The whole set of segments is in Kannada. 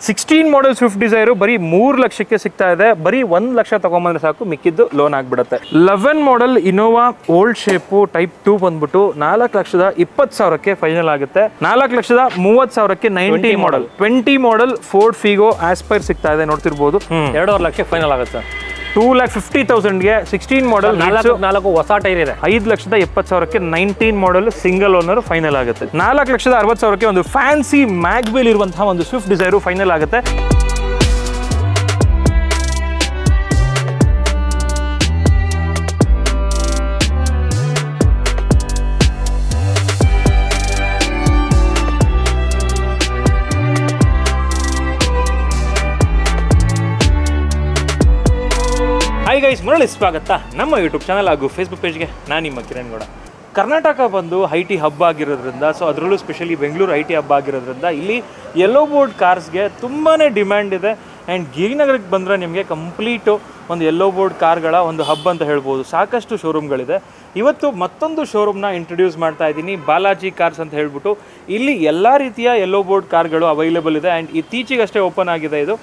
16 ಮಾಡೆಲ್ ಸ್ವಿಫ್ಟ್ ಡಿಸೈರ್ ಬರೀ 3 ಲಕ್ಷಕ್ಕೆ ಸಿಗ್ತಾ ಇದೆ. ಬರೀ 1 ಲಕ್ಷ ತಗೊಂಬಂದ್ರೆ ಸಾಕು, ಮಿಕ್ಕಿದ್ದು ಲೋನ್ ಆಗ್ಬಿಡುತ್ತೆ. 11 model Innova old shape type 2 ಬಂದ್ಬಿಟ್ಟು 4,20,000ಕ್ಕೆ ಫೈನಲ್ ಆಗುತ್ತೆ. 4,30,000ಕ್ಕೆ 19 model 20 model Ford Figo aspire ಸಿಗ್ತಾ ಇದೆ, ನೋಡ್ತಿರ್ಬೋದು. 2.5 ಲಕ್ಷಕ್ಕೆ ಫೈನಲ್ ಆಗುತ್ತೆ. 2,50,000ಗೆ 16 ಮಾಡೆಲ್ 4 ಹೊಸ ಟೈರ್ ಇದೆ. 5,70,000ಕ್ಕೆ 19 ಮಾಡೆಲ್ ಸಿಂಗಲ್ ಓನರ್ ಫೈನಲ್ ಆಗುತ್ತೆ. 4,60,000ಕ್ಕೆ ಒಂದು ಫ್ಯಾನ್ಸಿ ಮ್ಯಾಗ್ವಿಲ್ ಇರುವಂತಹ ಒಂದು ಸ್ವಿಫ್ಟ್ ಡಿಸೈರು ಫೈನಲ್ ಆಗುತ್ತೆ. ಹಾಯ್ ಗೈಸ್, ಮರಳಿ ಸ್ವಾಗತ ನಮ್ಮ ಯೂಟ್ಯೂಬ್ ಚಾನಲ್ ಹಾಗೂ ಫೇಸ್ಬುಕ್ ಪೇಜ್ಗೆ. ನಾನು ನಿಮ್ಮ ಕಿರಣ್ ಗೌಡ. ಕರ್ನಾಟಕ ಬಂದು ಐ.ಟಿ ಹಬ್ ಆಗಿರೋದ್ರಿಂದ, ಸೊ ಅದರಲ್ಲೂ ಸ್ಪೆಷಲಿ ಬೆಂಗಳೂರು ಐ.ಟಿ ಹಬ್ ಆಗಿರೋದ್ರಿಂದ ಇಲ್ಲಿ ಯೆಲ್ಲೋ ಬೋರ್ಡ್ ಕಾರ್ಸ್ಗೆ ತುಂಬಾ ಡಿಮ್ಯಾಂಡ್ ಇದೆ. ಆ್ಯಂಡ್ ಗಿರಿನಗರಕ್ಕೆ ಬಂದರೆ ನಿಮಗೆ ಕಂಪ್ಲೀಟು ಒಂದು ಯೆಲ್ಲೋ ಬೋರ್ಡ್ ಕಾರ್ಗಳ ಒಂದು ಹಬ್ ಅಂತ ಹೇಳ್ಬೋದು. ಸಾಕಷ್ಟು ಶೋರೂಮ್ಗಳಿದೆ. ಇವತ್ತು ಮತ್ತೊಂದು ಶೋರೂಮ್ನ ಇಂಟ್ರೊಡ್ಯೂಸ್ ಮಾಡ್ತಾ ಇದ್ದೀನಿ, ಬಾಲಾಜಿ ಕಾರ್ಸ್ ಅಂತ ಹೇಳ್ಬಿಟ್ಟು. ಇಲ್ಲಿ ಎಲ್ಲ ರೀತಿಯ ಯೆಲ್ಲೋ ಬೋರ್ಡ್ ಕಾರ್ಗಳು ಅವೈಲೇಬಲ್ ಇದೆ. ಆ್ಯಂಡ್ ಇತ್ತೀಚೆಗಷ್ಟೇ ಓಪನ್ ಆಗಿದೆ ಇದು.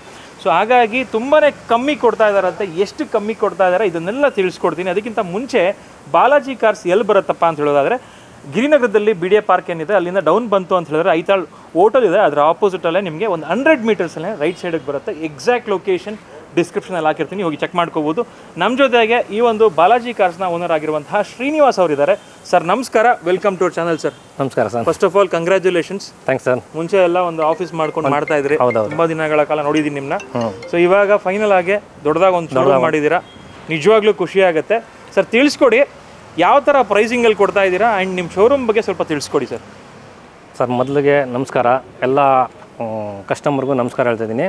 ಸೊ ಹಾಗಾಗಿ ತುಂಬಾ ಕಮ್ಮಿ ಕೊಡ್ತಾ ಇದ್ದಾರಂತೆ. ಎಷ್ಟು ಕಮ್ಮಿ ಕೊಡ್ತಾ ಇದ್ದಾರೆ ಇದನ್ನೆಲ್ಲ ತಿಳಿಸ್ಕೊಡ್ತೀನಿ. ಅದಕ್ಕಿಂತ ಮುಂಚೆ ಬಾಲಾಜಿ ಕಾರ್ಸ್ ಎಲ್ಲಿ ಬರುತ್ತಪ್ಪ ಅಂತ ಹೇಳೋದಾದರೆ, ಗಿರಿನಗರದಲ್ಲಿ BDA ಪಾರ್ಕ್ ಏನಿದೆ ಅಲ್ಲಿಂದ ಡೌನ್ ಬಂತು ಅಂತ ಹೇಳಿದ್ರೆ ಐತಾಳ್ ಹೋಟೆಲ್ ಇದೆ, ಅದರ ಆಪೋಸಿಟಲ್ಲೇ ನಿಮಗೆ ಒಂದು 100 ಮೀಟರ್ಸಲ್ಲೇ ರೈಟ್ ಸೈಡಿಗೆ ಬರುತ್ತೆ. ಎಕ್ಸಾಕ್ಟ್ ಲೊಕೇಶನ್ ಡಿಸ್ಕ್ರಿಪ್ಷನಲ್ಲಿ ಹಾಕಿರ್ತೀನಿ, ಹೋಗಿ ಚೆಕ್ ಮಾಡ್ಕೋಬೋದು. ನಮ್ಮ ಜೊತೆಗೆ ಈ ಒಂದು ಬಾಲಾಜಿ ಕಾರ್ಸ್ನ ಓನರ್ ಆಗಿರುವಂತಹ ಶ್ರೀನಿವಾಸ್ ಅವರಿದ್ದಾರೆ. ಸರ್ ನಮಸ್ಕಾರ, welcome to our channel sir. ನಮಸ್ಕಾರ sir. First of all congratulations. Thanks sir. ಮುಂಚೆ ಎಲ್ಲ ಒಂದು ಆಫೀಸ್ ಮಾಡ್ಕೊಂಡು ಮಾಡ್ತಾ ಇದ್ರಿ, ತುಂಬಾ ದಿನಗಳ ಕಾಲ ನೋಡಿದ್ದೀನಿ ನಿಮ್ಮನ್ನ. ಸೊ ಇವಾಗ ಫೈನಲ್ ಆಗಿ ದೊಡ್ಡದಾಗ ಒಂದು ಶೋರೂಮ್ ಮಾಡಿದ್ದೀರಾ, ನಿಜವಾಗ್ಲೂ ಖುಷಿ ಆಗುತ್ತೆ. ಸರ್ ತಿಳಿಸ್ಕೊಡಿ, ಯಾವ ಥರ ಪ್ರೈಸಿಂಗಲ್ಲಿ ಕೊಡ್ತಾ ಇದ್ದೀರಾ ಆ್ಯಂಡ್ ನಿಮ್ಮ ಶೋರೂಮ್ ಬಗ್ಗೆ ಸ್ವಲ್ಪ ತಿಳಿಸ್ಕೊಡಿ ಸರ್. ಸರ್ ಮೊದಲಿಗೆ ನಮಸ್ಕಾರ, ಎಲ್ಲ ಕಸ್ಟಮರ್ಗೂ ನಮಸ್ಕಾರ ಹೇಳ್ತಾ ಇದ್ದೀನಿ.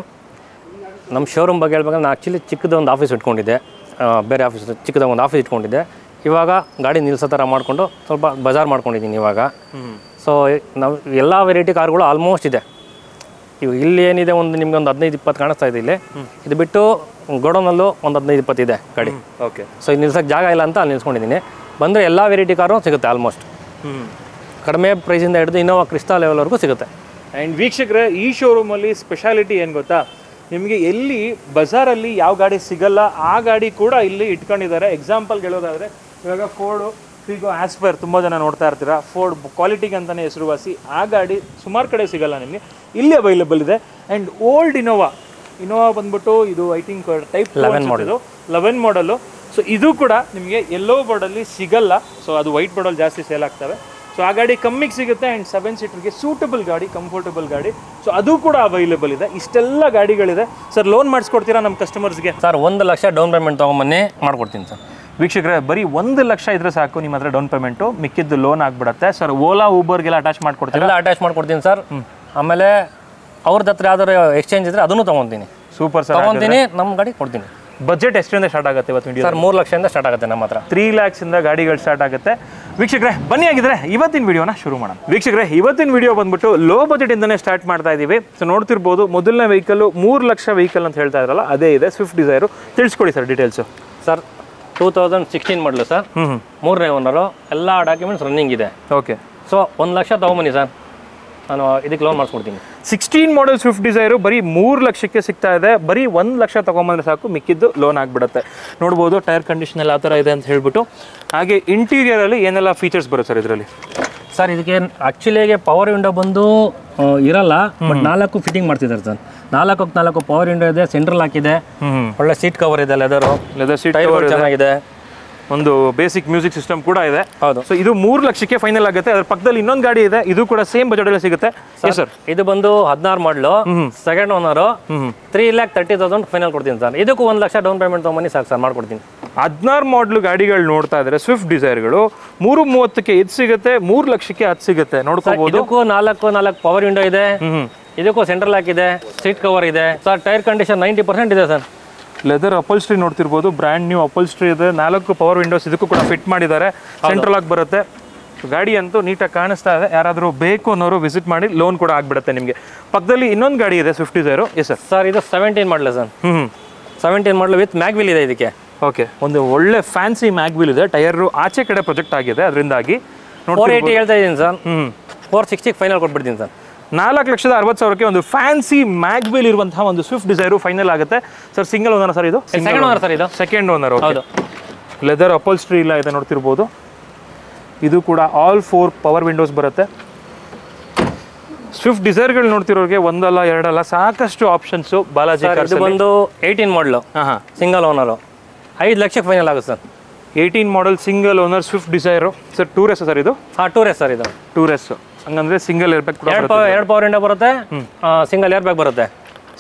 ನಮ್ಮ ಶೋರೂಮ್ ಬಗ್ಗೆ ಹೇಳ್ಬೇಕಂದ್ರೆ ನಾನು ಆ್ಯಕ್ಚುಲಿ ಚಿಕ್ಕದೊಂದು ಆಫೀಸ್ ಇಟ್ಕೊಂಡಿದ್ದೆ, ಬೇರೆ ಆಫೀಸ್ ಚಿಕ್ಕದಾಗ ಒಂದು ಆಫೀಸ್ ಇಟ್ಕೊಂಡಿದ್ದೆ. ಇವಾಗ ಗಾಡಿ ನಿಲ್ಲಿಸೋ ಥರ ಮಾಡಿಕೊಂಡು ಸ್ವಲ್ಪ ಬಜಾರ್ ಮಾಡ್ಕೊಂಡಿದ್ದೀನಿ ಇವಾಗ. ಸೊ ನಾವು ಎಲ್ಲ ವೆರೈಟಿ ಕಾರ್ಗಳು ಆಲ್ಮೋಸ್ಟ್ ಇದೆ. ಇವು ಇಲ್ಲಿ ಏನಿದೆ ಒಂದು ನಿಮ್ಗೆ ಒಂದು 15-20 ಕಾಣಿಸ್ತಾ ಇದೆ ಇಲ್ಲಿ. ಇದು ಬಿಟ್ಟು ಗೋಡೌನಲ್ಲೂ ಒಂದು 15-20 ಇದೆ ಗಾಡಿ. ಓಕೆ. ಸೊ ಇಲ್ಲಿ ನಿಲ್ಸೋಕ್ಕೆ ಜಾಗ ಇಲ್ಲ ಅಂತ ಅಲ್ಲಿ ನಿಲ್ಸ್ಕೊಂಡಿದ್ದೀನಿ. ಬಂದರೆ ಎಲ್ಲ ವೆರೈಟಿ ಕಾರು ಸಿಗುತ್ತೆ ಆಲ್ಮೋಸ್ಟ್. ಕಡಿಮೆ ಪ್ರೈಸಿಂದ ಹಿಡಿದು ಇನೋವಾ ಕ್ರಿಸ್ಟಾ ಲೆವೆಲ್ವರೆಗೂ ಸಿಗುತ್ತೆ. ಆ್ಯಂಡ್ ವೀಕ್ಷಕರೇ, ಈ ಶೋರೂಮಲ್ಲಿ ಸ್ಪೆಷಾಲಿಟಿ ಏನು ಗೊತ್ತಾ, ನಿಮಗೆ ಎಲ್ಲಿ ಬಜಾರಲ್ಲಿ ಯಾವ ಗಾಡಿ ಸಿಗಲ್ಲ ಆ ಗಾಡಿ ಕೂಡ ಇಲ್ಲಿ ಇಟ್ಕೊಂಡಿದ್ದಾರೆ. ಎಕ್ಸಾಂಪಲ್ಗೆ ಹೇಳೋದಾದರೆ, ಇವಾಗ ಫೋರ್ಡು ಫಿಗೋ ಆಸ್ಪೈರ್ ತುಂಬ ಜನ ನೋಡ್ತಾ ಇರ್ತೀರಾ, ಫೋರ್ಡ್ ಕ್ವಾಲಿಟಿಗೆ ಅಂತಲೇ ಹೆಸರುವಾಸಿ. ಆ ಗಾಡಿ ಸುಮಾರು ಕಡೆ ಸಿಗಲ್ಲ, ನಿಮಗೆ ಇಲ್ಲಿ ಅವೈಲೇಬಲ್ ಇದೆ. ಆ್ಯಂಡ್ ಓಲ್ಡ್ ಇನೋವಾ ಬಂದ್ಬಿಟ್ಟು ಇದು ಐ ಥಿಂಕ್ ಟೈಪ್ 11 ಮಾಡಲು. ಸೊ ಇದು ಕೂಡ ನಿಮಗೆ ಯೆಲ್ಲೋ ಬೋರ್ಡಲ್ಲಿ ಸಿಗಲ್ಲ. ಸೊ ಅದು ವೈಟ್ ಬೋರ್ಡಲ್ಲಿ ಜಾಸ್ತಿ ಸೇಲ್ ಆಗ್ತವೆ. ಸೊ ಆ ಗಾಡಿ ಕಮ್ಮಿಗೆ ಸಿಗುತ್ತೆ. ಆ್ಯಂಡ್ 7 ಸೀಟರ್ಗೆ ಸೂಟಬಲ್ ಗಾಡಿ, ಕಂಫರ್ಟಬಲ್ ಗಾಡಿ. ಸೊ ಅದು ಕೂಡ ಅವೈಲೇಬಲ್ ಇದೆ. ಇಷ್ಟೆಲ್ಲ ಗಾಡಿಗಳಿದೆ. ಸರ್ ಲೋನ್ ಮಾಡಿಸ್ಕೊಡ್ತೀರಾ ನಮ್ಮ ಕಸ್ಟಮರ್ಸ್ಗೆ? ಸರ್ 1 ಲಕ್ಷ ಡೌನ್ ಪೇಮೆಂಟ್ ತೊಗೊಂಬನ್ನಿ, ಮಾಡ್ಕೊಡ್ತೀನಿ ಸರ್. ವೀಕ್ಷಕರೇ, ಬರೀ 1 ಲಕ್ಷ ಇದ್ರೆ ಸಾಕು ನಿಮ್ಮ ಹತ್ರ ಡೌನ್ ಪೇಮೆಂಟು, ಮಿಕ್ಕಿದ್ದು ಲೋನ್ ಆಗ್ಬಿಡುತ್ತೆ. ಸರ್ ಓಲಾ ಊಬರ್ಗೆಲ್ಲ ಅಟ್ಯಾಚ್ ಮಾಡ್ಕೊಡ್ತೀರಾ? ಎಲ್ಲ ಅಟ್ಯಾಚ್ ಮಾಡ್ಕೊಡ್ತೀನಿ ಸರ್. ಆಮೇಲೆ ಅವ್ರದ್ದು ಹತ್ರ ಯಾವ್ದಾದ್ರು ಎಕ್ಸ್ಚೇಂಜ್ ಇದ್ರೆ ಅದನ್ನು ತೊಗೊತೀನಿ. ಸೂಪರ್ ಸರ್, ತೊಗೊತೀನಿ, ನಮ್ಮ ಗಾಡಿ ಕೊಡ್ತೀನಿ. ಬಜೆಟ್ ಎಷ್ಟರಿಂದ ಸ್ಟಾರ್ಟ್ ಆಗುತ್ತೆ ಇವತ್ತು ವಿಡಿಯೋ? ಸರ್ 3 ಲಕ್ಷದಿಂದ ಸ್ಟಾರ್ಟ್ ಆಗುತ್ತೆ ನಮ್ಮ ಹತ್ರ. 3 lakhsಯಿಂದ ಗಾಡಿಗಳು ಸ್ಟಾರ್ಟ್ ಆಗುತ್ತೆ. ವೀಕ್ಷಕರೇ ಬನ್ನಿ, ಆಗಿದ್ರೆ ಇವತ್ತಿನ ವಿಡಿಯೋನ ಶುರು ಮಾಡೋಣ. ವೀಕ್ಷಕರೇ, ಇವತ್ತಿನ ವಿಡಿಯೋ ಬಂದ್ಬಿಟ್ಟು ಲೋ ಬಜೆಟ್ ಇಂದನೇ ಸ್ಟಾರ್ಟ್ ಮಾಡ್ತಾ ಇದೀವಿ. ಸೊ ನೋಡ್ತಿರ್ಬೋದು, ಮೊದಲನೇ ವೆಹಿಕಲ್ 3 ಲಕ್ಷ ವೆಹಿಕಲ್ ಅಂತ ಹೇಳ್ತಾ ಇದ್ರಲ್ಲ, ಅದೇ ಇದೆ ಸ್ವಿಫ್ಟ್ ಡಿಸೈರು. ತಿಳಿಸ್ಕೊಡಿ ಸರ್ ಡೀಟೇಲ್ಸು. ಸರ್ 2016 ಮಾಡಲು ಸರ್, 3ನೇ ಓನರು, ಎಲ್ಲ ಡಾಕ್ಯುಮೆಂಟ್ಸ್ ರನ್ನಿಂಗ್ ಇದೆ. ಓಕೆ. ಸೊ 1 ಲಕ್ಷ ತೊಗೊಂಬನ್ನಿ ಸರ್, ನಾನು ಇದಕ್ಕೆ ಲೋನ್ ಮಾಡಿಸ್ಕೊಡ್ತೀನಿ. 16 ಮಾಡೆಲ್ ಸ್ವಿಫ್ಟ್ ಡಿಸೈರು ಬರೀ 3 ಲಕ್ಷಕ್ಕೆ ಸಿಗ್ತಾ ಇದೆ. ಬರೀ 1 ಲಕ್ಷ ತೊಗೊಂಬಂದ್ರೆ ಸಾಕು, ಮಿಕ್ಕಿದ್ದು ಲೋನ್ ಆಗಿಬಿಡುತ್ತೆ. ನೋಡ್ಬೋದು ಟೈರ್ ಕಂಡೀಷನ್ ಎಲ್ಲ ಆ ಥರ ಇದೆ ಅಂತ ಹೇಳ್ಬಿಟ್ಟು. ಹಾಗೆ ಇಂಟೀರಿಯರಲ್ಲಿ ಏನೆಲ್ಲ ಫೀಚರ್ಸ್ ಬರುತ್ತೆ ಸರ್ ಇದರಲ್ಲಿ? ಸರ್ ಇದಕ್ಕೆ ಆ್ಯಕ್ಚುಲಿಗೆ ಪವರ್ ವಿಂಡೋ ಬಂದು ಇರಲ್ಲ, ಬಟ್ 4 ಫಿಟ್ಟಿಂಗ್ ಮಾಡ್ತಿದ್ದಾರೆ ಸರ್. 4 ಪವರ್ ವಿಂಡೋ ಇದೆ, ಸೆಂಟ್ರಲ್ ಹಾಕಿದೆ, ಒಳ್ಳೆ ಸೀಟ್ ಕವರ್ ಇದೆ, ಲೆದರ್ ಸೀಟ್ ಕವರ್ ಚೆನ್ನಾಗಿದೆ, ಒಂದು ಬೇಸಿಕ್ ಮ್ಯೂಸಿಕ್ ಸಿಸ್ಟಮ್ ಕೂಡ ಇದೆ. ಹೌದು. ಸೊ ಇದು 3 ಲಕ್ಷಕ್ಕೆ ಫೈನಲ್ ಆಗುತ್ತೆ. ಅದ್ರ ಪಕ್ಕದಲ್ಲಿ ಇನ್ನೊಂದು ಗಾಡಿ ಇದೆ, ಇದು ಕೂಡ ಸೇಮ್ ಬಜೆಟ್ ಅಲ್ಲಿ ಸಿಗುತ್ತೆ ಸರ್. ಇದು ಬಂದು 16 ಮಾಡಲು, ಸೆಕೆಂಡ್ ಓನರು, 3,30,000 ಫೈನಲ್ ಕೊಡ್ತೀನಿ ಸರ್. ಇದಕ್ಕೂ 1 ಲಕ್ಷ ಡೌನ್ ಪೇಮೆಂಟ್ ತೊಗೊಂಬನ್ನಿ ಸಾಕು ಸರ್, ಮಾಡ್ಕೊಡ್ತೀನಿ. 16 ಮಾಡಲು ಗಾಡಿಗಳು ನೋಡ್ತಾ ಇದ್ದಾರೆ ಸ್ವಿಫ್ಟ್ ಡಿಸೈರ್ಗಳು. 330ಕ್ಕೆ ಇದು ಸಿಗುತ್ತೆ, 3 ಲಕ್ಷಕ್ಕೆ ಅದು ಸಿಗುತ್ತೆ. ನೋಡ್ಕೋಬಹುದು. ಇದಕ್ಕೂ 4 ಪವರ್ ವಿಂಡೋ ಇದೆ, ಇದಕ್ಕೂ ಸೆಂಟ್ರಲ್ ಹಾಕಿದೆ, ಸೀಟ್ ಕವರ್ ಇದೆ ಸರ್. ಟೈರ್ ಕಂಡೀಷನ್ 90% ಇದೆ ಸರ್. ಲೆದರ್ ಅಪಲ್ಸ್ಟ್ರಿ ನೋಡ್ತಿರ್ಬೋದು, ಬ್ರ್ಯಾಂಡ್ ನ್ಯೂ ಅಪಲ್ಸ್ಟ್ರಿ ಇದೆ. 4 ಪವರ್ ವಿಂಡೋಸ್ ಇದಕ್ಕೂ ಕೂಡ ಫಿಟ್ ಮಾಡಿದ್ದಾರೆ, ಸೆಂಟ್ರಲ್ ಆಗಿ ಬರುತ್ತೆ. ಗಾಡಿ ಅಂತೂ ನೀಟಾಗಿ ಕಾಣಿಸ್ತಾ ಇದೆ. ಯಾರಾದರೂ ಬೇಕು ಅನ್ನೋರು ವಿಸಿಟ್ ಮಾಡಿ, ಲೋನ್ ಕೂಡ ಆಗ್ಬಿಡುತ್ತೆ ನಿಮಗೆ. ಪಕ್ಕದಲ್ಲಿ ಇನ್ನೊಂದು ಗಾಡಿ ಇದೆ Swift Dzire. S sir. Sir ಇದು 17 ಮಾಡಲು ಸರ್. 17 ಮಾಡಲು ವಿತ್ ಮ್ಯಾಗ್ವಿಲ್ ಇದೆ ಇದಕ್ಕೆ. ಓಕೆ, ಒಂದು ಒಳ್ಳೆ ಫ್ಯಾನ್ಸಿ ಮ್ಯಾಗ್ವಿಲ್ ಇದೆ. ಟೈರು ಆಚೆ ಕಡೆ ಪ್ರೊಜೆಕ್ಟ್ ಆಗಿದೆ, ಅದರಿಂದಾಗಿ 480 ಹೇಳ್ತಾ ಇದ್ದೀನಿ ಸರ್. 460 ಫೈನಲ್ ಕೊಟ್ಬಿಡ್ತೀನಿ ಸರ್. 4,60,000ಕ್ಕೆ ಒಂದು ಫ್ಯಾನ್ಸಿ ಮ್ಯಾಗ್ವೇಲ್ ಇರುವಂತಹ ಒಂದು ಸ್ವಿಫ್ಟ್ ಡಿಸೈರು ಫೈನಲ್ ಆಗುತ್ತೆ ಸರ್. ಸಿಂಗಲ್ ಓನರ್ ಸರ್ ಇದು? ಸೆಕೆಂಡ್ ಓನರ್ ಸರ್ ಇದು. Second owner. ಹೌದು. ಲೆದರ್ ಅಪೋಲ್ಸ್ಟ್ರಿ ಇಲ್ಲ ಇದೆ ನೋಡ್ತಿರ್ಬೋದು. ಇದು ಕೂಡ ಆಲ್ 4 ಪವರ್ ವಿಂಡೋಸ್ ಬರುತ್ತೆ. ಸ್ವಿಫ್ಟ್ ಡಿಸೈರ್ಗಳು ನೋಡ್ತಿರೋರಿಗೆ ಒಂದಲ್ಲ ಎರಡಲ್ಲ ಸಾಕಷ್ಟು ಆಪ್ಷನ್ಸು. ಬಾಲಾಜಿ ಇದು ಬಂದು 18 ಮಾಡಲು. ಹಾಂ ಸಿಂಗಲ್ ಓನರು 5 ಲಕ್ಷಕ್ಕೆ ಫೈನಲ್ ಆಗುತ್ತೆ sir. 18 model single owner Swift Dzire sir. Tour S sir ಇದು? ಹಾಂ, ಟೂರೆಸ್ ಸರ್ ಇದು. ಟೂರೆಸ್ ಹಂಗಂದ್ರೆ ಸಿಂಗಲ್ ಏರ್ ಬ್ಯಾಗ್ ಕೂಡ ಎರಡು ಪವರ್ ವಿಂಡೋ ಬರುತ್ತೆ, ಸಿಂಗಲ್ ಏರ್ ಬ್ಯಾಗ್ ಬರುತ್ತೆ.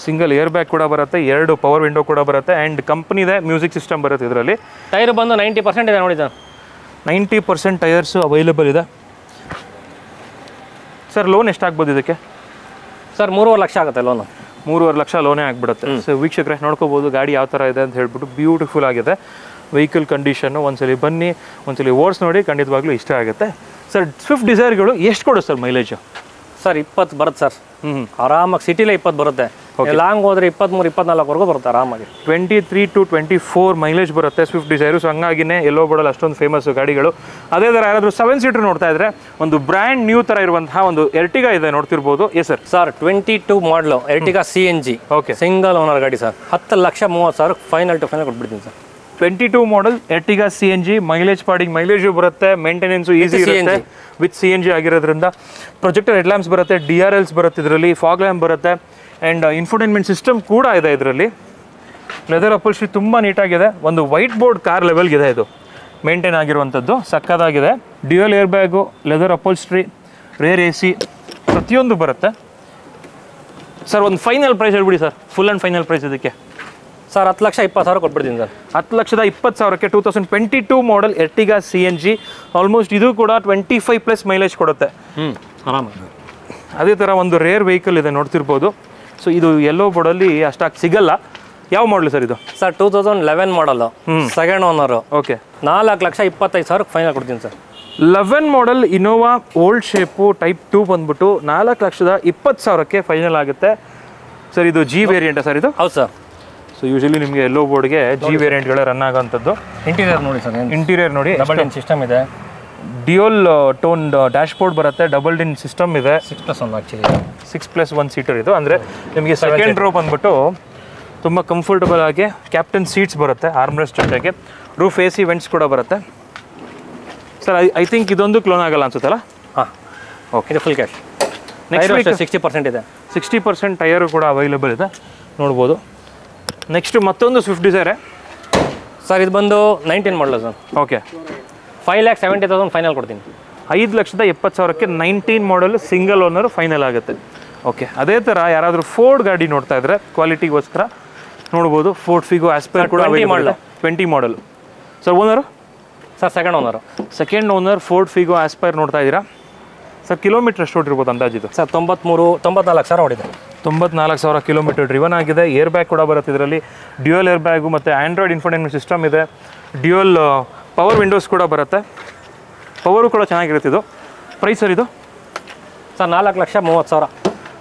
ಸಿಂಗಲ್ ಏರ್ ಬ್ಯಾಗ್ ಕೂಡ ಬರುತ್ತೆ, 2 ಪವರ್ ವಿಂಡೋ ಕೂಡ ಬರುತ್ತೆ, ಆ್ಯಂಡ್ ಕಂಪ್ನಿದೆ ಮ್ಯೂಸಿಕ್ ಸಿಸ್ಟಮ್ ಬರುತ್ತೆ ಇದರಲ್ಲಿ. ಟೈರ್ ಬಂದು 90% ಇದೆ ನೋಡಿ ಸರ್. 90% ಟೈರ್ಸು ಅವೈಲೇಬಲ್ ಇದೆ ಸರ್. ಲೋನ್ ಎಷ್ಟಾಗ್ಬೋದು ಇದಕ್ಕೆ ಸರ್? 3.5 ಲಕ್ಷ ಆಗುತ್ತೆ ಲೋನು. 3.5 ಲಕ್ಷ ಲೋನೇ ಆಗಿಬಿಡುತ್ತೆ. ಸೊ ವೀಕ್ಷಕರೇ ನೋಡ್ಕೋಬೋದು ಗಾಡಿ ಯಾವ ಥರ ಇದೆ ಅಂತ ಹೇಳ್ಬಿಟ್ಟು. ಬ್ಯೂಟಿಫುಲ್ ಆಗಿದೆ ವೆಹಿಕಲ್ ಕಂಡೀಷನ್ನು. ಒಂದ್ಸಲಿ ಬನ್ನಿ, ಒಂದ್ಸಲಿ ಓಡಿಸ್ ನೋಡಿ, ಖಂಡಿತವಾಗ್ಲೂ ಇಷ್ಟ ಆಗುತ್ತೆ ಸರ್. ಸ್ವಿಫ್ಟ್ ಡಿಸೈರ್ಗಳು ಎಷ್ಟು ಕೊಡುತ್ತೆ ಸರ್ ಮೈಲೇಜು? ಸರ್ 20 ಬರುತ್ತೆ ಸರ್. ಆರಾಮಾಗಿ ಸಿಟಿಲೇ 20 ಬರುತ್ತೆ. ಲಾಂಗ್ ಹೋದ್ರೆ 23-24ವರೆಗೂ ಬರುತ್ತೆ ಆರಾಮಾಗಿ. 23 to 24 ಮೈಲೇಜ್ ಬರುತ್ತೆ ಸ್ವಿಫ್ಟ್ ಡಿಸೈರು. ಸೊ ಹಂಗಾಗಿನೇ ಎಲ್ಲೋ ಬೋರ್ಡಲ್ಲಿ ಅಷ್ಟೊಂದು ಫೇಮಸ್ ಗಾಡಿಗಳು. ಅದೇ ಥರ ಯಾರಾದರೂ 7 ಸೀಟರ್ ನೋಡ್ತಾ ಇದ್ರೆ ಒಂದು ಬ್ರ್ಯಾಂಡ್ ನ್ಯೂ ಥರ ಇರುವಂತಹ ಒಂದು ಎರ್ಟಿಗಾ ಇದೆ ನೋಡ್ತಿರ್ಬೋದು. S sir. Sir 22 model Ertiga CNG. Okay. Single owner ಗಾಡಿ ಸರ್. 10,30,000 ಫೈನಲ್ ಟು ಫೈನಲ್ ಕೊಟ್ಬಿಡ್ತೀನಿ sir. 22 model Ertiga CNG. Mileage ಪಾಡಿಗೆ ಮೈಲೇಜು ಬರುತ್ತೆ, ಮೇಂಟೆನೆನ್ಸು ಈಸಿ ಇರುತ್ತೆ ವಿತ್ CNG ಆಗಿರೋದ್ರಿಂದ. ಪ್ರೊಜೆಕ್ಟರ್ ಹೆಡ್ ಲ್ಯಾಂಪ್ಸ್ ಬರುತ್ತೆ, DRLs ಬರುತ್ತೆ ಇದರಲ್ಲಿ, ಫಾಗ್ ಲ್ಯಾಂಪ್ ಬರುತ್ತೆ, ಆ್ಯಂಡ್ ಇನ್ಫೋಟೈನ್ಮೆಂಟ್ ಸಿಸ್ಟಮ್ ಕೂಡ ಇದೆ ಇದರಲ್ಲಿ. ಲೆದರ್ ಅಪೋಲ್ಸ್ಟ್ರಿ ತುಂಬ ನೀಟಾಗಿದೆ. ಒಂದು ವೈಟ್ ಬೋರ್ಡ್ ಕಾರ್ ಲೆವೆಲ್ಗಿದೆ ಇದು ಮೇಂಟೈನ್ ಆಗಿರುವಂಥದ್ದು. ಸಕ್ಕದಾಗಿದೆ. Dual air bag, leather upholstery, rear AC ಪ್ರತಿಯೊಂದು ಬರುತ್ತೆ ಸರ್. ಒಂದು ಫೈನಲ್ ಪ್ರೈಸ್ ಹೇಳ್ಬಿಡಿ sir, full and final price ಇದಕ್ಕೆ. ಸರ್ 10,20,000 ಕೊಟ್ಬಿಡ್ತೀನಿ ಸರ್. 10,20,000ಕ್ಕೆ 2022 ಮಾಡಲ್ ಎರ್ಟಿಗಾ CNG. ಆಲ್ಮೋಸ್ಟ್ ಇದು ಕೂಡ 25+ ಮೈಲೇಜ್ ಕೊಡುತ್ತೆ. ಆರಾಮಾಗಿ. ಅದೇ ಥರ ಒಂದು ರೇರ್ ವೆಹಿಕಲ್ ಇದೆ ನೋಡ್ತಿರ್ಬೋದು. ಸೊ ಇದು ಎಲ್ಲೋ ಬೋರ್ಡಲ್ಲಿ ಅಷ್ಟಾಗಿ ಸಿಗಲ್ಲ. ಯಾವ ಮಾಡಲು ಸರ್ ಇದು? ಸರ್ 2011 ಮಾಡಲು, ಸೆಕೆಂಡ್ ಓನರು. ಓಕೆ. 4,25,000 ಫೈನಲ್ ಕೊಡ್ತೀನಿ sir. 11 model Innova old shape type 2 ಬಂದ್ಬಿಟ್ಟು 4,20,000ಕ್ಕೆ ಫೈನಲ್ ಆಗುತ್ತೆ ಸರ್. ಇದು G ವೇರಿಯಂಟಾ ಸರ್ ಇದು? ಹೌದು ಸರ್. ಸೊ ಯೂಶಲಿ ನಿಮಗೆ ಎಲ್ಲೋ ಬೋರ್ಡ್ಗೆ G ವೇರಿಯಂಟ್ಗಳೇ ರನ್ ಆಗೋಂಥದ್ದು. ಇಂಟೀರಿಯರ್ ನೋಡಿ ಸರ್. ಇಂಟೀರಿಯರ್ ನೋಡಿ, ಡಬಲ್ ಡಿನ್ ಸಿಸ್ಟಮ್ ಇದೆ, ಡ್ಯೂಯಲ್ ಟೋನ್ ಡ್ಯಾಶ್ ಬೋರ್ಡ್ ಬರುತ್ತೆ, ಡಬಲ್ ಡಿನ್ ಸಿಸ್ಟಮ್ ಇದೆ. 6+1 ಆ್ಯಕ್ಚುಲಿ 6+1 ಸೀಟರ್ ಇದು. ಅಂದರೆ ನಿಮಗೆ ಸೆಕೆಂಡ್ ರೋ ಬಂದ್ಬಿಟ್ಟು ತುಂಬ ಕಂಫರ್ಟಬಲ್ ಆಗಿ ಕ್ಯಾಪ್ಟನ್ ಸೀಟ್ಸ್ ಬರುತ್ತೆ, ಆರ್ಮ್ರೆಸ್ಟ್ ಜೊತೆಗೆ. ರೂಫ್ AC ವೆಂಟ್ಸ್ ಕೂಡ ಬರುತ್ತೆ ಸರ್. ಐ ಥಿಂಕ್ ಇದೊಂದು ಕ್ಲೋನ್ ಆಗಲ್ಲ ಅನ್ಸುತ್ತಲ್ಲ? ಹಾಂ, ಓಕೆ. ಇದು ಫುಲ್ ಕ್ಯಾಶ್. ನೆಕ್ಸ್ಟ್ 60% ಇದೆ. 60% ಟೈರು ಕೂಡ ಅವೈಲೇಬಲ್ ಇದೆ ನೋಡ್ಬೋದು. ನೆಕ್ಸ್ಟ್ ಮತ್ತೊಂದು ಸ್ವಿಫ್ಟ್ ಡಿಸೈರೇ ಸರ್. ಇದು ಬಂದು 19 ಮಾಡಲು ಸರ್. ಓಕೆ. 5,70,000 ಫೈನಲ್ ಕೊಡ್ತೀನಿ. 5,70,000ಕ್ಕೆ 19 ಮಾಡಲ್ ಸಿಂಗಲ್ ಓನರ್ ಫೈನಲ್ ಆಗುತ್ತೆ. ಓಕೆ. ಅದೇ ಥರ ಯಾರಾದರೂ ಫೋರ್ಡ್ ಗಾಡಿ ನೋಡ್ತಾ ಇದ್ರೆ ಕ್ವಾಲಿಟಿಗೋಸ್ಕರ ನೋಡ್ಬೋದು. ಫೋರ್ಡ್ ಫಿಗೋ ಆಸ್ಪೈರ್ ಕೂಡ 20 model sir. Owner sir second owner. Second owner Ford Figo aspire ನೋಡ್ತಾ ಇದ್ದೀರಾ ಸರ್. ಕಿಲೋಮೀಟರ್ ಎಷ್ಟು ಹೊಟ್ಟಿರ್ಬೋದು ಅಂದಾಜಿದು ಸರ್? 94,000 ಹೊಡಿದೆ. 94,000 ಕಿಲೋಮೀಟರ್ ಡ್ರಿವನ್ ಆಗಿದೆ. ಏರ್ ಬ್ಯಾಗ್ ಕೂಡ ಬರುತ್ತೆ ಇದರಲ್ಲಿ. ಡ್ಯುಯಲ್ ಏರ್ ಬ್ಯಾಗು ಮತ್ತು ಆ್ಯಂಡ್ರಾಯ್ಡ್ ಇನ್ಫೋಟೈನ್ಮೆಂಟ್ ಸಿಸ್ಟಮ್ ಇದೆ. ಡ್ಯುಯಲ್ ಪವರ್ ವಿಂಡೋಸ್ ಕೂಡ ಬರುತ್ತೆ. ಪವರು ಕೂಡ ಚೆನ್ನಾಗಿರುತ್ತೆ ಇದು. ಪ್ರೈಸ್ ಸರ್ ಇದು? ಸರ್ 4,30,000.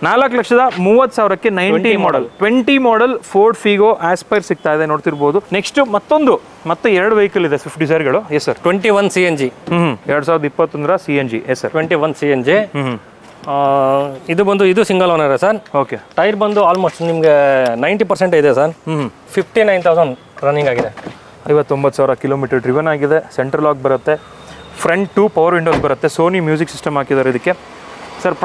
4,30,000ಕ್ಕೆ 19 ಮಾಡಲ್ 20 ಮಾಡಲ್ ಫೋರ್ಡ್ ಫಿಗೋ ಆಸ್ಪೈರ್ ಸಿಗ್ತಾ ಇದೆ ನೋಡ್ತಿರ್ಬೋದು. ನೆಕ್ಸ್ಟ್ ಮತ್ತೆ 2 ವೆಹಿಕಲ್ ಇದೆ ಸ್ವಿಫ್ಟ್ ಡಿಸೈರ್ಗಳು. Yes sir. 21 CNG. 2021 CNG. Yes sir. 21 CNG. ಇದು single owner sir. Okay. Tyre ಬಂದು ಆಲ್ಮೋಸ್ಟ್ ನಿಮಗೆ 90% ಇದೆ ಸರ್. 59,000 ರನ್ನಿಂಗ್ ಆಗಿದೆ. 59,000 ಕಿಲೋಮೀಟರ್ ಡ್ರಿವನ್ ಆಗಿದೆ. ಸೆಂಟ್ರಲ್ ಲಾಕ್ ಬರುತ್ತೆ. ಫ್ರಂಟ್ 2 ಪವರ್ ವಿಂಡೋಸ್ ಬರುತ್ತೆ. ಸೋನಿ ಮ್ಯೂಸಿಕ್ ಸಿಸ್ಟಮ್ ಹಾಕಿದ್ದಾರೆ ಇದಕ್ಕೆ ಸರ್.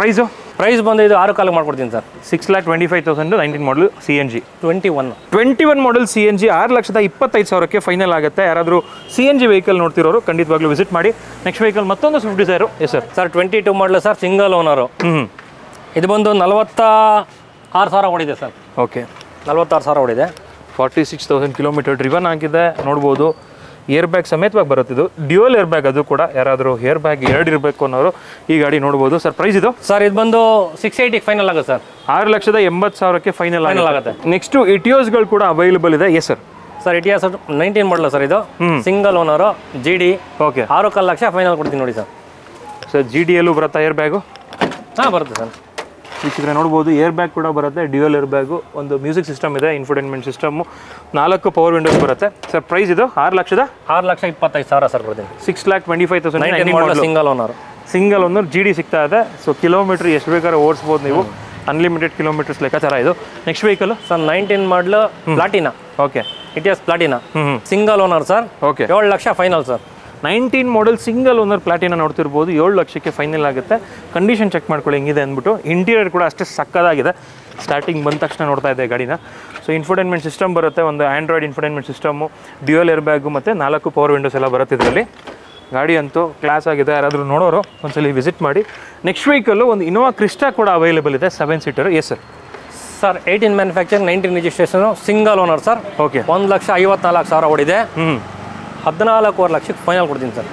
ಪ್ರೈಸ್ ಬಂದು ಇದು 6 ಕಾಲಿಗೆ ಮಾಡ್ಕೊಡ್ತೀನಿ sir. 6,25,000 19 model CNG. 21 model CNG 6,25,000ಕ್ಕೆ ಫೈನಲ್ ಆಗುತ್ತೆ. ಯಾರಾದರೂ CNG ವೆಹಿಕಲ್ ನೋಡ್ತಿರೋರು ಖಂಡಿತವಾಗ್ಲೂ ವಿಸಿಟ್ ಮಾಡಿ. ನೆಕ್ಸ್ಟ್ ವೆಹಿಕಲ್ ಮತ್ತೊಂದು Swift Dzire. S sir. Sir 22 model sir, single owner. ಇದು ಬಂದು 46,000 ಓಡಿದೆ ಸರ್. ಓಕೆ. 46,000 ಓಡಿದೆ. 46,000 ಕಿಲೋಮೀಟರ್ ಡ್ರಿವನ್ ಆಗಿದೆ ನೋಡ್ಬೋದು. ಏರ್ ಬ್ಯಾಗ್ ಸಮೇತವಾಗಿ ಬರುತ್ತೆ ಇದು. Dual air bag. ಅದು ಕೂಡ ಯಾರಾದರೂ ಏರ್ ಬ್ಯಾಗ್ 2 ಇರಬೇಕು ಅನ್ನೋರು ಈ ಗಾಡಿ ನೋಡ್ಬೋದು ಸರ್. ಪ್ರೈಸ್ ಇದು? ಸರ್ ಇದು ಬಂದು 680 ಫೈನಲ್ ಆಗುತ್ತೆ ಸರ್. 6,80,000ಕ್ಕೆ ಫೈನಲ್ ಆಗುತ್ತೆ. ನೆಕ್ಸ್ಟ್ ಇಟಿಯೋಸ್ಗಳು ಕೂಡ ಅವೈಲೇಬಲ್ ಇದೆ. Yes sir. Sir Etios 19 model sir ಇದು. Single owner GD. Okay. 6.5 lakh final ಕೊಡ್ತೀನಿ ನೋಡಿ ಸರ್. ಸರ್ GDಯಲ್ಲೂ ಬರುತ್ತಾ ಏರ್ ಬ್ಯಾಗು? ಹಾಂ ಬರುತ್ತೆ ಸರ್. ವೀಕ್ಷಕರೇ ನೋಡ್ಬೋದು ಏರ್ ಬ್ಯಾಗ್ ಕೂಡ ಬರುತ್ತೆ. ಡ್ಯುಯಲ್ ಏರ್ ಬ್ಯಾಗು, ಒಂದು ಮ್ಯೂಸಿಕ್ ಸಿಸ್ಟಮ್ ಇದೆ, ಇನ್ಫೋಟೈನ್ಮೆಂಟ್ ಸಿಸ್ಟಮು, 4 ಪವರ್ ವಿಂಡೋಸ್ ಬರುತ್ತೆ ಸರ್. ಪ್ರೈಸ್ ಇದು 6,25,000 ಸರ್ ಕೊಡ್ತೀನಿ. 6,25,000 single owner. Single owner GD ಸಿಗ್ತಾ ಇದೆ. ಸೊ ಕಿಲೋಮೀಟ್ರ್ ಎಷ್ಟು ಬೇಕಾದ್ರೆ ಓಡಿಸ್ಬೋದು ನೀವು, ಅನ್ಲಿಮಿಟೆಡ್ ಕಿಲೋಮೀಟರ್ಸ್ ಲೆಕ್ಕಾಚಾರ ಇದು. ನೆಕ್ಸ್ಟ್ ವೆಹಿಕಲ್ ಸರ್ 19 ಮಾಡಲು Platina. Okay, it is Platina single owner sir. Okay, 7 lakh final sir. 19 model single owner Platina ನೋಡ್ತಿರ್ಬೋದು. 7 ಲಕ್ಷಕ್ಕೆ ಫೈನಲ್ ಆಗುತ್ತೆ. ಕಂಡೀಷನ್ ಚೆಕ್ ಮಾಡ್ಕೊಳ್ಳಿ ಹೆಂಗಿದೆ ಅಂದ್ಬಿಟ್ಟು. ಇಂಟೀರಿಯರ್ ಕೂಡ ಅಷ್ಟೇ ಸಕ್ಕದಾಗಿದೆ. ಸ್ಟಾರ್ಟಿಂಗ್ ಬಂದ ತಕ್ಷಣ ನೋಡ್ತಾ ಇದ್ದೆ ಗಾಡಿನ. ಸೊ ಇನ್ಫೋಟೈನ್ಮೆಂಟ್ ಸಿಸ್ಟಮ್ ಬರುತ್ತೆ, ಒಂದು Android infotainment system, dual air bag ಮತ್ತು 4 ಪವರ್ ವಿಂಡೋಸ್ ಎಲ್ಲ ಬರುತ್ತೆ ಇದರಲ್ಲಿ. ಗಾಡಿ ಅಂತೂ ಕ್ಲಾಸ್ ಆಗಿದೆ. ಯಾರಾದರೂ ನೋಡೋರು ಒಂದ್ಸಲಿ ವಿಸಿಟ್ ಮಾಡಿ. ನೆಕ್ಸ್ಟ್ ವೆಹಿಕಲ್ಲು ಒಂದು ಇನೋವಾ ಕ್ರಿಸ್ಟಾ ಕೂಡ ಅವೈಲೇಬಲ್ ಇದೆ, 7 seater. S sir. Sir 18 manufacturing, 19 registration, single owner sir. Okay, 1,54,000 ಓಡಿದೆ. 14.25 ಲಕ್ಷಕ್ಕೆ ಫೈನಲ್ ಕೊಡ್ತೀನಿ ಸರ್.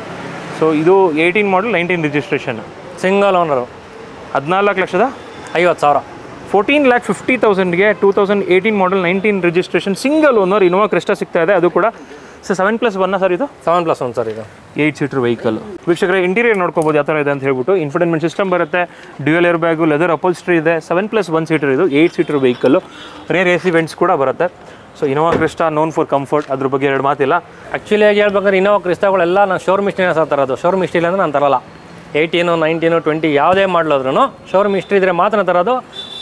ಸೊ ಇದು 18 ಮಾಡಲ್ 19 ರಿಜಿಸ್ಟ್ರೇಷನ್, ಸಿಂಗಲ್ ಓನರು. 14,50,000. 14,50,000ಗೆ 2018 ಮಾಡಲ್ 19 registration single owner Innova Crysta ಸಿಗ್ತಾ ಇದೆ. ಅದು ಕೂಡ ಸರ್ 7+1 ಸರ್ ಇದು. 7+1 ಸರ್ ಇದು. 8 ಸೀಟರ್ ವೆಹಿಕಲ್. ವೀಕ್ಷಕರೇ, ಇಂಟೀರಿಯರ್ ನೋಡ್ಕೋಬೋದು ಯಾವ ಥರ ಇದೆ ಅಂತ ಹೇಳ್ಬಿಟ್ಟು. ಇನ್ಫೋಟೈನ್ಮೆಂಟ್ ಸಿಸ್ಟಮ್ ಬರುತ್ತೆ, dual air bag, leather upholstery ಇದೆ. 7+1 ಸೀಟರ್ ಇದು, 8 seater vehicle. Rear AC vents ಕೂಡ ಬರುತ್ತೆ. So Innova Crysta known for comfort, ಅದ್ರ ಬಗ್ಗೆ ಎರಡು ಮಾತಿಲ್ಲ. ಆ್ಯಕ್ಚುಲಿಯಾಗಿ ಹೇಳ್ಬೇಕಾದ್ರೆ ಇನೋವಾ ಕ್ರಿಸ್ಟಾಗಳೆಲ್ಲ ನಾನು ಶೋರೂಮ್ ಹಿಸ್ಟ್ರಿನೇ ಸರ್ ತರೋದು. ಶೋರೂಮ್ ಹಿಸ್ಟ್ರಿ ಅಂದರೆ ನಾನು ತರಲ್ಲ. 18, 19, 20 ಯಾವುದೇ ಮಾಡಲಾದ್ರೂ ಶೋರೂಮ್ ಹಿಸ್ಟ್ರಿ ಇದ್ದರೆ ಮಾತ್ರ ತರೋದು.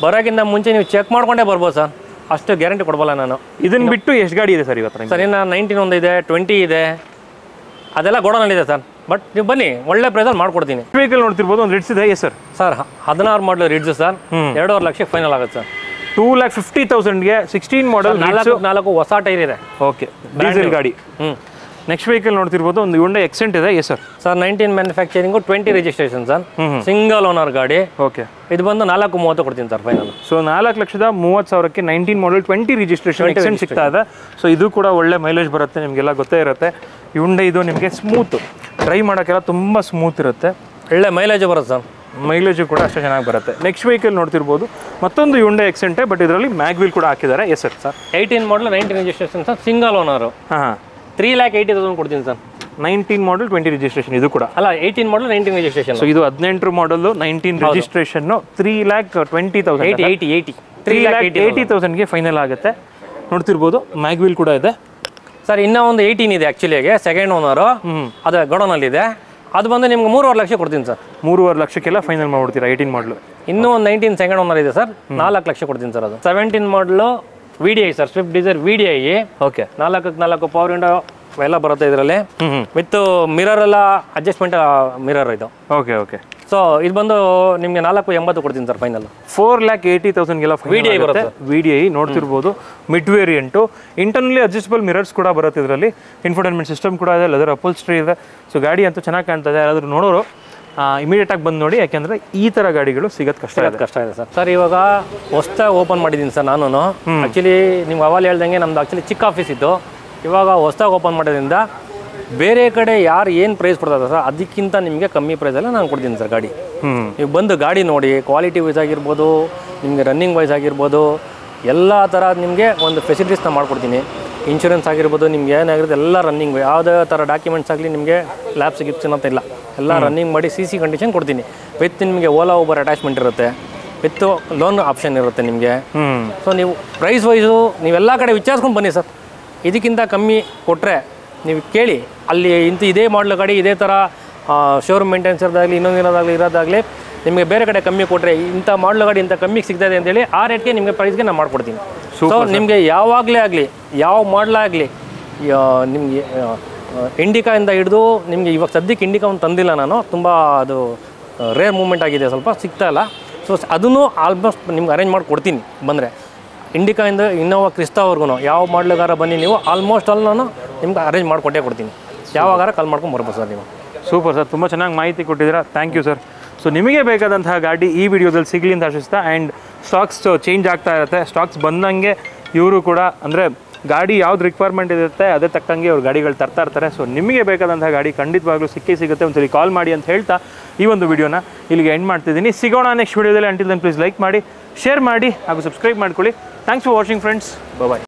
ಬರೋಕ್ಕಿಂತ ಮುಂಚೆ ನೀವು ಚೆಕ್ ಮಾಡ್ಕೊಂಡೇ ಬರ್ಬೋದು ಸರ್, ಅಷ್ಟು ಗ್ಯಾರಂಟಿ ಕೊಡ್ಬಲ್ಲ ನಾನು. ಇದನ್ನು ಬಿಟ್ಟು ಎಷ್ಟು ಗಾಡಿ ಇದೆ ಸರ್ ಇವತ್ತು? ಸರ್ ಇನ್ನು 19 ಒಂದು ಇದೆ, 20 ಇದೆ, ಅದೆಲ್ಲ ಗೋಡನಲ್ಲಿದೆ ಸರ್. ಬಟ್ ನೀವು ಬನ್ನಿ, ಒಳ್ಳೆ ಪ್ರೈಸಲ್ಲಿ ಮಾಡ್ಕೊಡ್ತೀನಿ. ವೆಹಿಕಲ್ ನೋಡ್ತಿರ್ಬೋದು, ಒಂದು ರಿಡ್ಸ್ ಇದೆ. Yes sir. ಸರ್ 16 ಮಾಡಲು ರಿಡ್ಸ್ ಸರ್, 2.5 ಲಕ್ಷಕ್ಕೆ ಫೈನಲ್ ಆಗುತ್ತೆ ಸರ್. 2,50,000ಗೆ 16 ಮಾಡಲ್, 4 ಹೊಸ ಟೈರ್ ಇದೆ. ಓಕೆ, ಡೀಸೆಲ್ ಗಾಡಿ. ನೆಕ್ಸ್ಟ್ ವೆಹಿಕಲ್ ನೋಡ್ತಿರ್ಬೋದು, ಒಂದು Hyundai Accent ಇದೆ. Yes sir. Sir 19 manufacturing, 20 registration sir, single owner ಗಾಡಿ. ಓಕೆ, ಇದು ಬಂದು 4.30 ಕೊಡ್ತೀನಿ ಸರ್ ಫೈನಲ್. ಸೊ 4,30,000ಕ್ಕೆ 19 ಮಾಡಲ್ 20 ರಿಜಿಸ್ಟ್ರೇಷನ್ Accent ಸಿಗ್ತಾ ಇದೆ. ಸೊ ಇದು ಕೂಡ ಒಳ್ಳೆ ಮೈಲೇಜ್ ಬರುತ್ತೆ, ನಿಮಗೆಲ್ಲ ಗೊತ್ತೇ ಇರುತ್ತೆ. Hyundai ಇದು ನಿಮಗೆ ಸ್ಮೂತ್ ಡ್ರೈವ್ ಮಾಡೋಕ್ಕೆಲ್ಲ ತುಂಬ ಸ್ಮೂತ್ ಇರುತ್ತೆ, ಒಳ್ಳೆ ಮೈಲೇಜ್ ಬರುತ್ತೆ ಸರ್. ಮೈಲೇಜು ಕೂಡ ಅಷ್ಟೇ ಚೆನ್ನಾಗಿ ಬರುತ್ತೆ. ನೆಕ್ಸ್ಟ್ ವೆಹಿಕಲ್ ನೋಡ್ತಿರ್ಬೋದು, ಮತ್ತೊಂದು Hyundai Accent, ಬಟ್ ಇದರಲ್ಲಿ ಮ್ಯಾಗ್ವಿಲ್ ಕೂಡ ಹಾಕಿದ್ದಾರೆ. S sir. ಸರ್ 18 ಮಾಡಲ್ 19 ರಿಜಿಸ್ಟ್ರೇಷನ್ ಸರ್, ಸಿಂಗಲ್ ಓನರು. ಹಾಂ, 3,80,000 ಕೊಡ್ತೀನಿ ಸರ್. 19 ಮಾಡಲ್ 20 ರಿಜಿಸ್ಟ್ರೇಷನ್ ಇದು ಕೂಡ. ಅಲ್ಲ, 18 ಮಾಡಲ್ 19 ರಿಜಿಸ್ಟ್ರೇಷನ್. ಸೊ ಇದು 18 ಮಾಡಲು 19 ರಿಜಿಸ್ಟ್ರೇಷನ್ನು. 3,20,000 3,80,000ಗೆ ಫೈನಲ್ ಆಗುತ್ತೆ. ನೋಡ್ತಿರ್ಬೋದು, ಮ್ಯಾಗ್ವಿಲ್ ಕೂಡ ಇದೆ ಸರ್. ಇನ್ನೂ ಒಂದು 18 ಇದೆ ಆ್ಯಕ್ಚುಲಿಯಾಗಿ, ಸೆಕೆಂಡ್ ಓನರು, ಅದು ಗೋಡನಲ್ಲಿದೆ. ಅದು ಬಂದು ನಿಮ್ಗೆ 3.5 ಲಕ್ಷ ಕೊಡ್ತೀನಿ ಸರ್. 3.5 ಲಕ್ಷಕ್ಕೆಲ್ಲ ಫೈನಲ್ ಮಾಡ್ಬಿಡ್ತೀರಾ 18 ಮಾಡಲು. ಇನ್ನೂ ಒಂದು 19 ಸೆಕೆಂಡ್ ಓನರ್ ಇದೆ ಸರ್, 4 ಲಕ್ಷ ಕೊಡ್ತೀನಿ ಸರ್. ಅದು 17 ಮಾಡಲು VDI sir, Swift Dzire VDI. Okay, 4 power window ಎಲ್ಲ ಬರುತ್ತೆ ಇದರಲ್ಲಿ, ವಿತ್ ಮಿರರ್ ಎಲ್ಲ ಅಡ್ಜಸ್ಟ್ಮೆಂಟ್ ಮಿರರ್ ಇದು. Okay okay. ಸೊ ಇದು ಬಂದು ನಿಮಗೆ 4.80 ಕೊಡ್ತೀನಿ ಸರ್ ಫೈನಲ್. 4,80,000ಗೆಲ್ಲ VDI ಬರುತ್ತೆ. VDI ನೋಡ್ತಿರ್ಬೋದು, mid variant. Internally adjustable mirrors ಕೂಡ ಬರುತ್ತೆ ಇದರಲ್ಲಿ. ಇನ್ಫೋಟೈನ್ಮೆಂಟ್ ಸಿಸ್ಟಮ್ ಕೂಡ ಇದೆ, ಲೆದರ್ ಅಪೋಲ್ಸ್ಟ್ರಿ ಇದೆ. ಸೊ ಗಾಡಿ ಅಂತೂ ಚೆನ್ನಾಗಿ ಕಾಣ್ತದೆ. ಯಾರಾದರೂ ನೋಡೋರು ಇಮಿಡಿಯೇಟಾಗಿ ಬಂದು ನೋಡಿ, ಯಾಕೆಂದರೆ ಈ ಥರ ಗಾಡಿಗಳು ಸಿಗೋದು ಕಷ್ಟ ಇದೆ ಸರ್. ಸರ್ ಇವಾಗ ಹೊಸ್ದಾಗಿ ಓಪನ್ ಮಾಡಿದ್ದೀನಿ ಸರ್ ನಾನು. ಆ್ಯಕ್ಚುಲಿ ನಿಮ್ಗೆ ಅವಾಗಲೇ ಹೇಳ್ದಂಗೆ ನಮ್ದು ಆ್ಯಕ್ಚುಲಿ ಚಿಕ್ಕ ಆಫೀಸ್ ಇತ್ತು. ಇವಾಗ ಹೊಸ್ದಾಗಿ ಓಪನ್ ಮಾಡೋದ್ರಿಂದ ಬೇರೆ ಕಡೆ ಯಾರು ಏನು ಪ್ರೈಸ್ ಕೊಡ್ತಾರೆ ಸರ್, ಅದಕ್ಕಿಂತ ನಿಮಗೆ ಕಮ್ಮಿ ಪ್ರೈಸಲ್ಲಿ ನಾನು ಕೊಡ್ತೀನಿ ಸರ್ ಗಾಡಿ. ನೀವು ಬಂದು ಗಾಡಿ ನೋಡಿ, ಕ್ವಾಲಿಟಿ ವೈಸ್ ಆಗಿರ್ಬೋದು, ನಿಮಗೆ ರನ್ನಿಂಗ್ ವೈಸ್ ಆಗಿರ್ಬೋದು, ಎಲ್ಲ ಥರ ನಿಮಗೆ ಒಂದು ಫೆಸಿಲಿಟೀಸ್ನ ಮಾಡ್ಕೊಡ್ತೀನಿ. ಇನ್ಶೂರೆನ್ಸ್ ಆಗಿರ್ಬೋದು, ನಿಮ್ಗೆ ಏನಾಗಿರುತ್ತೆ ಎಲ್ಲ ರನ್ನಿಂಗ್, ಯಾವುದೇ ಥರ ಡಾಕ್ಯುಮೆಂಟ್ಸ್ ಆಗಲಿ ನಿಮಗೆ ಲ್ಯಾಬ್ಸ್ ಗಿಪ್ಸ್ ಅಂತ ಇಲ್ಲ, ಎಲ್ಲ ರನ್ನಿಂಗ್ ಮಾಡಿ CC ಕಂಡೀಷನ್ ಕೊಡ್ತೀನಿ. ವಿತ್ ನಿಮಗೆ ಓಲಾ ಊಬರ್ ಅಟ್ಯಾಚ್ಮೆಂಟ್ ಇರುತ್ತೆ, ವಿತ್ ಲೋನ್ ಆಪ್ಷನ್ ಇರುತ್ತೆ ನಿಮಗೆ. ಸೊ ನೀವು ಪ್ರೈಸ್ ವೈಸು ನೀವೆಲ್ಲ ಕಡೆ ವಿಚಾರಿಸ್ಕೊಂಡು ಬನ್ನಿ ಸರ್. ಇದಕ್ಕಿಂತ ಕಮ್ಮಿ ಕೊಟ್ಟರೆ ನೀವು ಕೇಳಿ, ಅಲ್ಲಿ ಇದೇ ಮಾಡಲ್ ಗಾಡಿ ಇದೇ ಥರ ಶೋರೂಮ್ ಮೇಂಟೆನೆನ್ಸ್ ಇರೋದಾಗಲಿ ಇರೋದಾಗಲಿ ನಿಮಗೆ ಬೇರೆ ಕಡೆ ಕಮ್ಮಿ ಕೊಟ್ಟರೆ, ಇಂಥ ಮಾಡಲ್ ಗಾಡಿ ಇಂಥ ಕಮ್ಮಿಗೆ ಸಿಗ್ತದೆ ಅಂತೇಳಿ ಆ ರೇಟ್ಗೆ ನಿಮಗೆ ಪ್ರೈಸ್ಗೆ ನಾನು ಮಾಡ್ಕೊಡ್ತೀನಿ. ಸೊ ನಿಮಗೆ ಯಾವಾಗಲೇ ಆಗಲಿ, ಯಾವ ಮಾಡಲೇ ಆಗಲಿ, ನಿಮಗೆ ಇಂಡಿಕಾಯಿಂದ ಹಿಡಿದು ನಿಮಗೆ ಇವಾಗ ಸದ್ಯಕ್ಕೆ ಇಂಡಿಕಾ ಒಂದು ತಂದಿಲ್ಲ ನಾನು, ತುಂಬ ಅದು ರೇರ್ ಮೂಮೆಂಟ್ ಆಗಿದೆ, ಸ್ವಲ್ಪ ಸಿಗ್ತಾ ಇಲ್ಲ. ಸೊ ಅದನ್ನು ಆಲ್ಮೋಸ್ಟ್ ನಿಮ್ಗೆ ಅರೇಂಜ್ ಮಾಡಿ ಕೊಡ್ತೀನಿ ಬಂದರೆ. ಇಂಡಿಕಾಯಿಂದ ಇನ್ನೋವಾ ಕ್ರಿಸ್ಟಾವರೆಗೂ ಯಾವ ಮಾಡಲುಗಾರ ಬನ್ನಿ ನೀವು, ಆಲ್ಮೋಸ್ಟ್ ಅಲ್ಲಿ ನಾನು ನಿಮ್ಗೆ ಅರೇಂಜ್ ಮಾಡಿಕೊಟ್ಟೇ ಕೊಡ್ತೀನಿ. ಯಾವಾಗಾರ ಕಾಲ್ ಮಾಡ್ಕೊಂಡು ಬರ್ಬೋದು ಸರ್ ನೀವು. ಸೂಪರ್ ಸರ್, ತುಂಬ ಚೆನ್ನಾಗಿ ಮಾಹಿತಿ ಕೊಟ್ಟಿದ್ದೀರಾ, ಥ್ಯಾಂಕ್ ಯು ಸರ್. ಸೊ ನಿಮಗೆ ಬೇಕಾದಂತಹ ಗಾಡಿ ಈ ವಿಡಿಯೋದಲ್ಲಿ ಸಿಗಲಿ ಅಂತ ಆಶಿಸ್ತಾ. ಆ್ಯಂಡ್ ಸ್ಟಾಕ್ಸ್ ಚೇಂಜ್ ಆಗ್ತಾ ಇರುತ್ತೆ, ಸ್ಟಾಕ್ಸ್ ಬಂದಂಗೆ ಇವರು ಕೂಡ ಅಂದರೆ ಗಾಡಿ ಯಾವ್ದು ರಿಕ್ವೈರ್ಮೆಂಟ್ ಇರುತ್ತೆ ಅದೇ ತಕ್ಕಂಗೆ ಅವ್ರು ಗಾಡಿಗಳು ತರ್ತಾ ಇರ್ತಾರೆ. ಸೊ ನಿಮಗೆ ಬೇಕಾದಂತಹ ಗಾಡಿ ಖಂಡಿತವಾಗ್ಲೂ ಸಿಗುತ್ತೆ, ಒಂದ್ಸರಿ ಕಾಲ್ ಮಾಡಿ ಅಂತ ಹೇಳ್ತಾ ಈ ಒಂದು ವಿಡಿಯೋನ ಇಲ್ಲಿಗೆ ಎಂಡ್ ಮಾಡ್ತಿದ್ದೀನಿ. ಸಿಗೋಣ ನೆಕ್ಸ್ಟ್ ವಿಡಿಯೋದಲ್ಲಿ. ಅಂಟಿಲ್ ದೆನ್ ಪ್ಲೀಸ್ ಲೈಕ್ ಮಾಡಿ, ಶೇರ್ ಮಾಡಿ ಹಾಗೂ ಸಬ್ಸ್ಕ್ರೈಬ್ ಮಾಡ್ಕೊಳ್ಳಿ. Thanks for watching friends. Bye.